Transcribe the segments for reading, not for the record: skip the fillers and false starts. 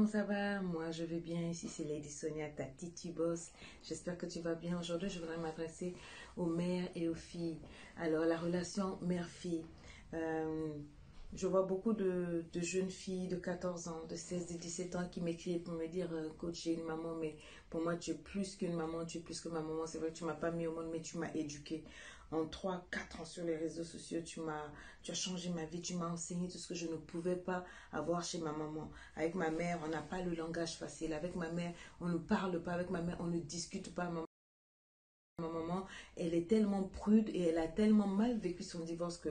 comment ça va? Moi, je vais bien. Ici, c'est Lady Sonia, ta Titi Boss. J'espère que tu vas bien. Aujourd'hui, je voudrais m'adresser aux mères et aux filles. Alors, la relation mère-fille. Euh, je vois beaucoup de jeunes filles de 14 ans, de 16, de 17 ans qui m'écrivent pour me dire, coach, j'ai une maman, mais pour moi, tu es plus qu'une maman, tu es plus que ma maman. C'est vrai que tu m'as pas mis au monde, mais tu m'as éduquée. En 3, 4 ans sur les réseaux sociaux, tu as changé ma vie, tu m'as enseigné tout ce que je ne pouvais pas avoir chez ma maman. Avec ma mère, on n'a pas le langage facile. Avec ma mère, on ne parle pas. Avec ma mère, on ne discute pas. Ma maman, elle est tellement prude et elle a tellement mal vécu son divorce que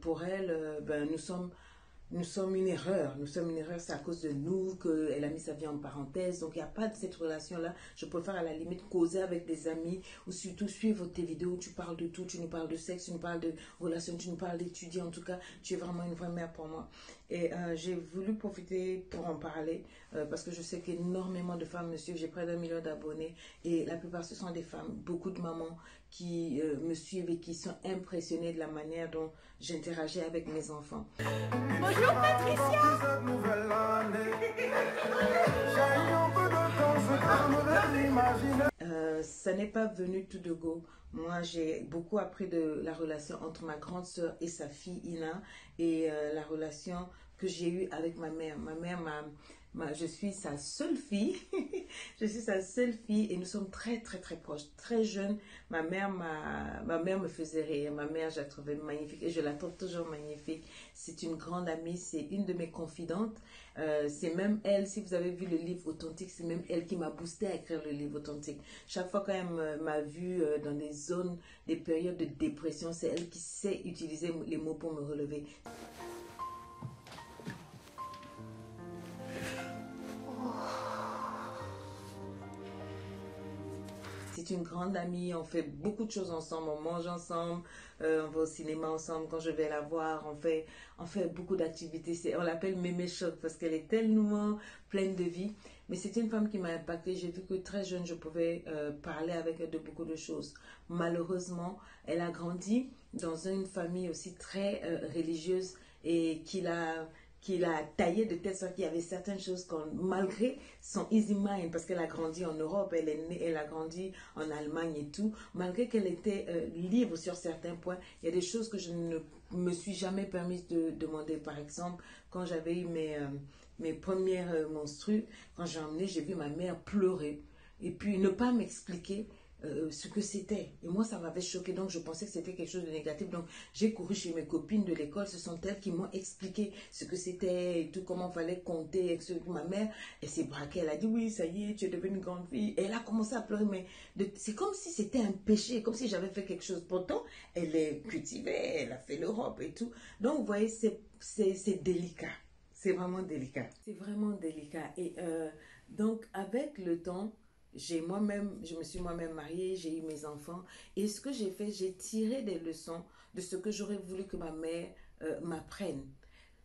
pour elle, nous sommes une erreur. Nous sommes une erreur, c'est à cause de nous qu'elle a mis sa vie en parenthèse. Donc, il n'y a pas de cette relation-là. Je préfère à la limite causer avec des amis ou surtout suivre tes vidéos où tu parles de tout. Tu nous parles de sexe, tu nous parles de relations, tu nous parles d'étudier. En tout cas, tu es vraiment une vraie mère pour moi. Et j'ai voulu profiter pour en parler parce que je sais qu'énormément de femmes me suivent. J'ai près d'1 million d'abonnés et la plupart, ce sont des femmes, beaucoup de mamans qui me suivent et qui sont impressionnées de la manière dont j'interagis avec mes enfants. Bonjour Patricia. Ça n'est pas venu tout de go. Moi, j'ai beaucoup appris de la relation entre ma grande sœur et sa fille Ina et la relation que j'ai eue avec ma mère. Ma mère je suis sa seule fille. Je suis sa seule fille et nous sommes très proches. Très jeunes, ma mère me faisait rire. Ma mère, je la trouvais magnifique et je la trouve toujours magnifique. C'est une grande amie, c'est une de mes confidentes. C'est même elle, si vous avez vu le livre Authentique, c'est même elle qui m'a boosté à écrire le livre Authentique. Chaque fois qu'elle m'a vu dans des zones, des périodes de dépression, c'est elle qui sait utiliser les mots pour me relever. C'est une grande amie, on fait beaucoup de choses ensemble, on mange ensemble, on va au cinéma ensemble quand je vais la voir, on fait beaucoup d'activités. On l'appelle Mémé Choc parce qu'elle est tellement pleine de vie. Mais c'est une femme qui m'a impactée. J'ai vu que très jeune, je pouvais parler avec elle de beaucoup de choses. Malheureusement, elle a grandi dans une famille aussi très religieuse et qu'il a taillé de telle sorte qu'il y avait certaines choses malgré son easy mind, parce qu'elle a grandi en Europe, elle a grandi en Allemagne et tout, malgré qu'elle était libre sur certains points, il y a des choses que je ne me suis jamais permise de demander. Par exemple, quand j'avais eu mes premières menstrues, quand j'ai emmené, j'ai vu ma mère pleurer et puis ne pas m'expliquer ce que c'était. Et moi, ça m'avait choqué. Donc, je pensais que c'était quelque chose de négatif. Donc, j'ai couru chez mes copines de l'école. Ce sont elles qui m'ont expliqué ce que c'était et tout, comment il fallait compter. Ma mère, elle s'est braquée. Elle a dit, oui, ça y est, tu es devenue une grande fille. Et elle a commencé à pleurer. Mais c'est comme si c'était un péché, comme si j'avais fait quelque chose. Pourtant, elle est cultivée, elle a fait l'Europe et tout. Donc, vous voyez, c'est délicat. C'est vraiment délicat. C'est vraiment délicat. Et donc, avec le temps, je me suis moi-même mariée, j'ai eu mes enfants. Et ce que j'ai fait, j'ai tiré des leçons de ce que j'aurais voulu que ma mère m'apprenne,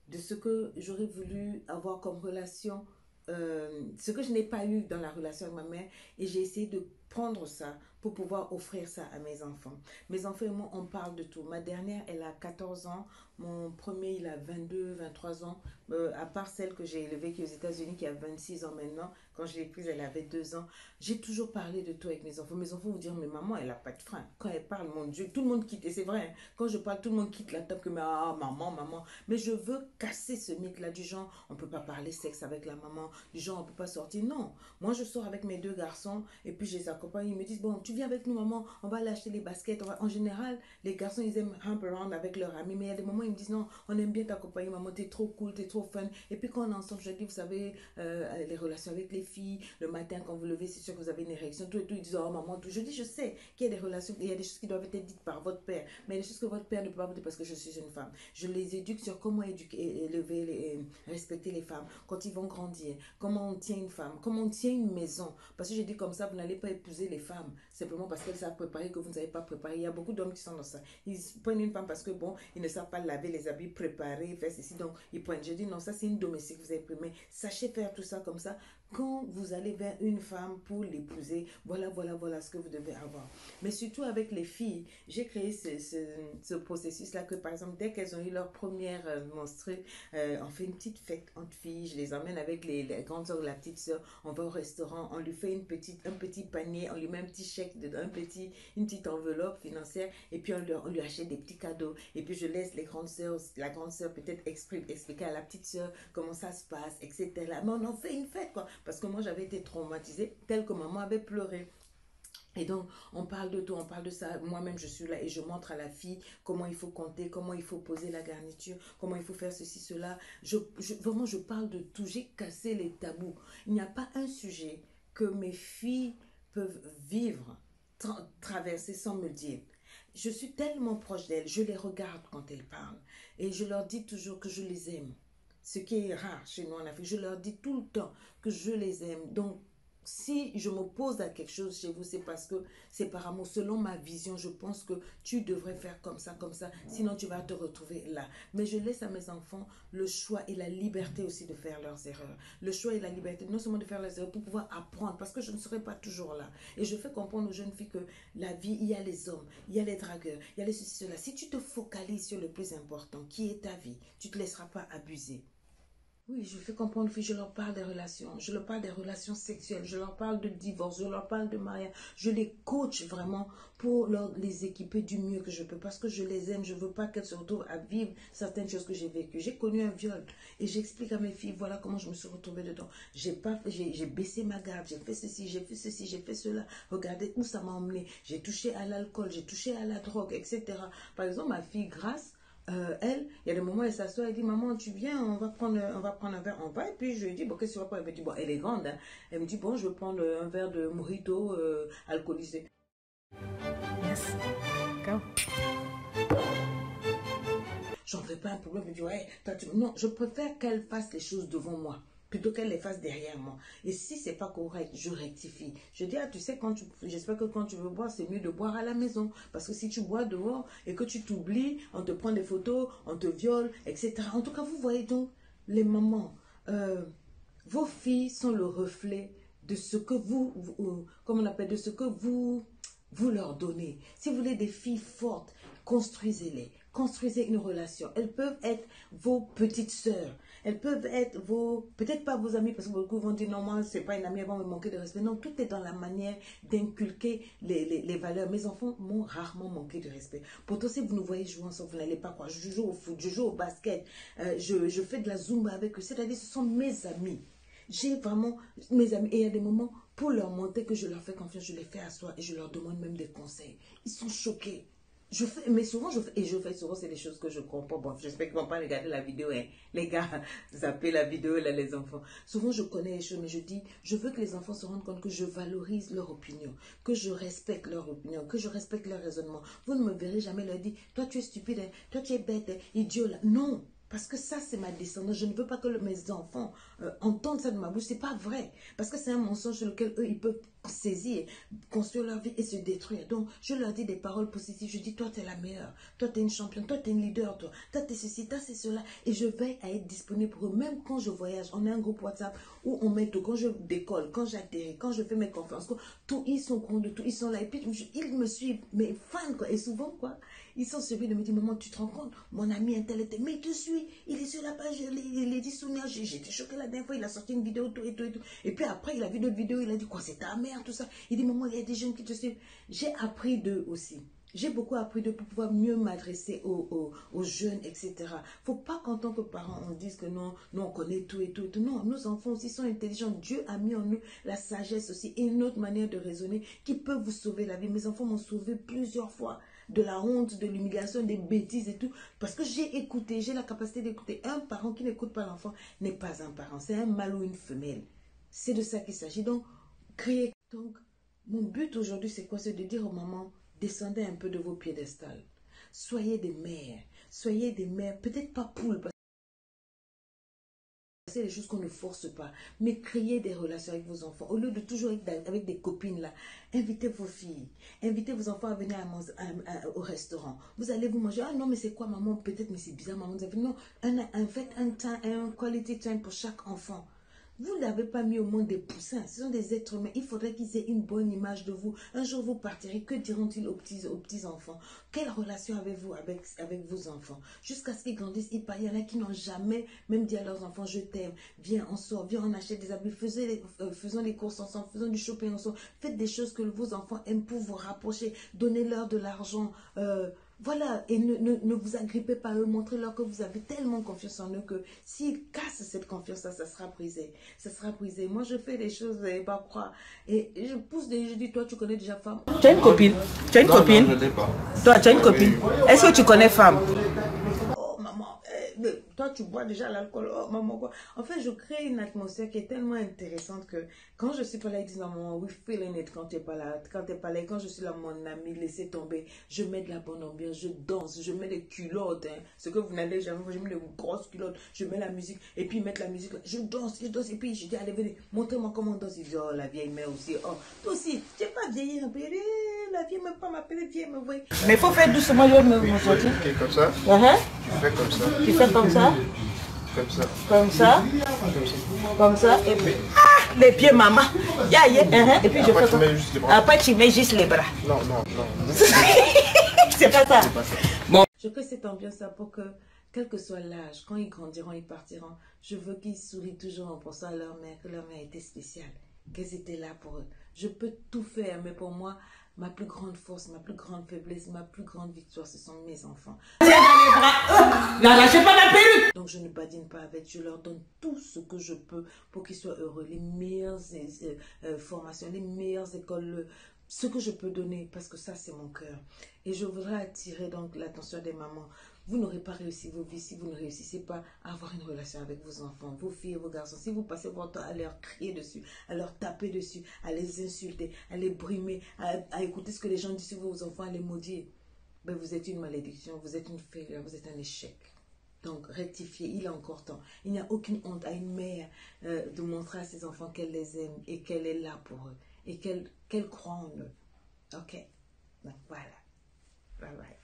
de ce que j'aurais voulu avoir comme relation, ce que je n'ai pas eu dans la relation avec ma mère. Et j'ai essayé de prendre ça pour pouvoir offrir ça à mes enfants. Mes enfants et moi, on parle de tout. Ma dernière, elle a 14 ans. Mon premier, il a 22, 23 ans. À part celle que j'ai élevée qui est aux États-Unis, qui a 26 ans maintenant. Quand je l'ai prise, elle avait 2 ans. J'ai toujours parlé de tout avec mes enfants. Mes enfants vont dire, mais maman, elle n'a pas de frein. Quand elle parle, mon Dieu, tout le monde quitte. Et c'est vrai, hein, quand je parle, tout le monde quitte la table que, ah, maman, maman. Mais je veux casser ce mythe-là du genre, on ne peut pas parler sexe avec la maman. Du genre, on ne peut pas sortir. Non. Moi, je sors avec mes 2 garçons et puis je les accompagne. Ils me disent, bon, tu viens avec nous, maman, on va aller acheter les baskets. En général, les garçons, ils aiment hump around avec leurs amis. Mais il y a des moments, ils me disent, non, on aime bien t'accompagner, maman, t'es trop cool, t'es trop fun. Et puis quand on est ensemble, je dis, vous savez, les relations avec les filles, le matin, quand vous levez, c'est sûr que vous avez une érection, tout et tout. Ils disent, oh maman, tout. Je dis, je sais qu'il y a des relations, il y a des choses qui doivent être dites par votre père, mais il y a des choses que votre père ne peut pas vous dire parce que je suis une femme. Je les éduque sur comment élever, respecter les femmes, quand ils vont grandir, comment on tient une femme, comment on tient une maison. Parce que je dis comme ça, vous n'allez pas épouser les femmes simplement parce qu'elles savent préparer que vous ne savez pas préparer. Il y a beaucoup d'hommes qui sont dans ça. Ils prennent une femme parce que bon, ils ne savent pas laver les habits, préparer, faire ceci. Donc, ils prennent. Je dis non, ça c'est une domestique, vous avez pris. Mais sachez faire tout ça comme ça Quand vous allez vers une femme pour l'épouser, voilà ce que vous devez avoir. Mais surtout avec les filles, j'ai créé ce processus-là que, par exemple, dès qu'elles ont eu leur première menstrue, on fait une petite fête entre filles, je les emmène avec les grandes soeurs ou la petite soeur, on va au restaurant, on lui fait un petit panier, on lui met un petit chèque, dedans, une petite enveloppe financière, et puis on lui achète des petits cadeaux. Et puis je laisse la grande soeur peut-être expliquer à la petite soeur comment ça se passe, etc. Mais on en fait une fête, quoi. Parce que moi, j'avais été traumatisée, telle que maman avait pleuré. Et donc, on parle de tout, on parle de ça. Moi-même, je suis là et je montre à la fille comment il faut compter, comment il faut poser la garniture, comment il faut faire ceci, cela. Vraiment, je parle de tout. J'ai cassé les tabous. Il n'y a pas un sujet que mes filles peuvent vivre, traverser sans me dire. Je suis tellement proche d'elles, je les regarde quand elles parlent. Et je leur dis toujours que je les aime. Ce qui est rare chez nous en Afrique. Je leur dis tout le temps que je les aime. Donc, si je m'oppose à quelque chose chez vous, c'est parce que c'est par amour. Selon ma vision, je pense que tu devrais faire comme ça, sinon tu vas te retrouver là. Mais je laisse à mes enfants le choix et la liberté aussi de faire leurs erreurs. Le choix et la liberté, non seulement de faire leurs erreurs, pour pouvoir apprendre, parce que je ne serai pas toujours là. Et je fais comprendre aux jeunes filles que la vie, il y a les hommes, il y a les dragueurs, il y a les ceci, cela. Si tu te focalises sur le plus important, qui est ta vie, tu ne te laisseras pas abuser. Oui, je fais comprendre aux filles, je leur parle des relations, je leur parle des relations sexuelles, je leur parle de divorce, je leur parle de mariage, je les coach vraiment pour les équiper du mieux que je peux parce que je les aime, je ne veux pas qu'elles se retrouvent à vivre certaines choses que j'ai vécues. J'ai connu un viol et j'explique à mes filles, voilà comment je me suis retrouvée dedans. J'ai baissé ma garde, j'ai fait ceci, j'ai fait ceci, j'ai fait cela, regardez où ça m'a emmené, j'ai touché à l'alcool, j'ai touché à la drogue, etc. Par exemple, ma fille Grace, elle, il y a des moments où elle s'assoit, elle dit, maman, tu viens, on va prendre un verre, on va, et puis je lui dis, bon, qu'est-ce que tu vas prendre? Elle me dit, bon, elle est grande, hein. Elle me dit, bon, je vais prendre un verre de mojito alcoolisé. Yes. Go. J'en fais pas un problème, je dis, ouais, non, je préfère qu'elle fasse les choses devant moi plutôt qu'elle les fasse derrière moi. Et si c'est pas correct, je rectifie. Je dis, ah, tu sais, j'espère que quand tu veux boire, c'est mieux de boire à la maison. Parce que si tu bois dehors et que tu t'oublies, on te prend des photos, on te viole, etc. En tout cas, vous voyez donc, les mamans, vos filles sont le reflet de ce que comme on appelle, de ce que vous leur donnez. Si vous voulez des filles fortes, construisez-les. Construisez une relation. Elles peuvent être vos petites sœurs. Elles peuvent être peut-être pas vos amis, parce que beaucoup vont dire, non, moi, c'est pas une amie, elle va me manquer de respect. Non, tout est dans la manière d'inculquer les valeurs. Mes enfants m'ont rarement manqué de respect. Pourtant, si vous nous voyez jouer ensemble, vous n'allez pas croire. Je joue au foot, je joue au basket, je fais de la zumba avec eux. C'est-à-dire, ce sont mes amis. J'ai vraiment mes amis. Et il y a des moments, pour leur montrer que je leur fais confiance, je les fais asseoir et je leur demande même des conseils. Ils sont choqués. Mais souvent, je fais souvent, c'est des choses que je comprends. Bon, j'espère qu'ils ne vont pas regarder la vidéo, hein. Les gars, zappez la vidéo, là, les enfants. Souvent, je connais les choses, mais je dis, je veux que les enfants se rendent compte que je valorise leur opinion, que je respecte leur opinion, que je respecte leur raisonnement. Vous ne me verrez jamais leur dire, toi, tu es stupide, hein, toi, tu es bête, hein, idiot, là. Non. Parce que ça, c'est ma descendance. Je ne veux pas que mes enfants entendent ça de ma bouche. C'est pas vrai. Parce que c'est un mensonge sur lequel eux, ils peuvent saisir, construire leur vie et se détruire. Donc, je leur dis des paroles positives. Je dis, toi, tu es la meilleure. Toi, tu es une championne. Toi, tu es une leader. Toi, tu es ceci, toi, c'est cela. Et je veille à être disponible pour eux. Même quand je voyage, on a un groupe WhatsApp où on met tout. Quand je décolle, quand j'atterris, quand je fais mes conférences, tout, ils sont au courant de tout. Ils sont là. Et puis, ils me suivent. Mais fans, quoi. Et souvent, quoi, ils sont suivis de me dire, maman, tu te rends compte, mon ami intellectuel, mais il te suit, il est sur la page, il est dit Sonia, j'étais choquée la dernière fois, il a sorti une vidéo, tout et tout et tout. Et puis après, il a vu d'autres vidéos, il a dit, quoi, c'est ta mère, tout ça. Il dit, maman, il y a des jeunes qui te suivent. J'ai appris d'eux aussi. J'ai beaucoup appris d'eux pour pouvoir mieux m'adresser aux jeunes, etc. Faut pas qu'en tant que parents, on dise que non, nous on connaît tout et tout et tout. Non, nos enfants aussi sont intelligents. Dieu a mis en nous la sagesse aussi et une autre manière de raisonner qui peut vous sauver la vie. Mes enfants m'ont sauvé plusieurs fois de la honte, de l'humiliation, des bêtises et tout. Parce que j'ai écouté, j'ai la capacité d'écouter. Un parent qui n'écoute pas l'enfant n'est pas un parent. C'est un mâle ou une femelle. C'est de ça qu'il s'agit. Donc, créer. Donc, mon but aujourd'hui, c'est quoi? C'est de dire aux mamans, descendez un peu de vos piédestals. Soyez des mères, peut-être pas poules, parce que c'est des choses qu'on ne force pas, mais créez des relations avec vos enfants. Au lieu de toujours être avec des copines là, invitez vos filles, invitez vos enfants à venir au restaurant. Vous allez vous manger, ah non mais c'est quoi maman, peut-être mais c'est bizarre maman, non, faites un quality time pour chaque enfant. Vous n'avez pas mis au monde des poussins. Ce sont des êtres humains. Il faudrait qu'ils aient une bonne image de vous. Un jour, vous partirez. Que diront-ils aux petits-enfants? Quelle relation avez-vous avec vos enfants? Jusqu'à ce qu'ils grandissent, il y en a qui n'ont jamais même dit à leurs enfants, je t'aime. Viens, on sort. Viens, on achète des habits. Faisons les courses ensemble. Faisons du shopping ensemble. Faites des choses que vos enfants aiment pour vous rapprocher. Donnez-leur de l'argent. Voilà, et ne vous agrippez pas à eux, montrez-leur que vous avez tellement confiance en eux que s'ils cassent cette confiance-là, ça sera brisé. Ça sera brisé. Moi, je fais des choses, vous n'allez pas croire. Et je pousse je dis, toi, tu connais déjà femme? Tu as une copine? Tu as une copine? Non, je n'ai pas. Toi, tu as une copine? Est-ce que tu connais femme? Oh, maman, toi, tu bois déjà l'alcool. Oh, maman, quoi. En fait, je crée une atmosphère qui est tellement intéressante que quand je suis pas là, ils disent, maman, we feeling it quand tu n'es pas là. Quand tu n'es pas là, quand je suis là, mon ami, laissez tomber. Je mets de la bonne ambiance, je danse, je mets des culottes. Hein. Ce que vous n'allez jamais voir, je mets des grosses culottes, je mets la musique, et puis mettre la musique, je danse, et puis je dis, allez, venez, montrez-moi comment on danse. Ils disent, oh, la vieille mère aussi. Oh, toi aussi, tu n'es pas vieillir un peu. La vieille ne pas m'appeler vieille, me voyez. Mais il faut faire doucement, je vais me sortir. Ok, comme ça. Tu fais comme ça. Tu fais comme ça, Comme ça. comme ça, comme ça, et puis, ah, les pieds, maman. Ya, ya, et puis je Après, fais tu comme mets juste les bras. Après, tu mets juste les bras. Non, non, non. C'est pas ça. Je crée cette ambiance-là pour que, quel que soit l'âge, quand ils grandiront, ils partiront, je veux qu'ils sourient toujours en pensant à leur mère, que leur mère était spéciale, qu'elles étaient là pour eux. Je peux tout faire, mais pour moi, ma plus grande force, ma plus grande faiblesse, ma plus grande victoire, ce sont mes enfants. N'arrachez pas la perruque. Donc je ne badine pas avec, je leur donne tout ce que je peux pour qu'ils soient heureux, les meilleures formations, les meilleures écoles, ce que je peux donner, parce que ça c'est mon cœur. Et je voudrais attirer donc l'attention des mamans. Vous n'aurez pas réussi vos vies si vous ne réussissez pas à avoir une relation avec vos enfants, vos filles et vos garçons. Si vous passez votre temps à leur crier dessus, à leur taper dessus, à les insulter, à les brimer, à écouter ce que les gens disent sur vos enfants, à les maudire, ben vous êtes une malédiction, vous êtes une failure, vous êtes un échec. Donc, rectifiez, il est encore temps. Il n'y a aucune honte à une mère de montrer à ses enfants qu'elle les aime et qu'elle est là pour eux et qu'elle croit en eux. Ok? Donc, voilà. Bye bye.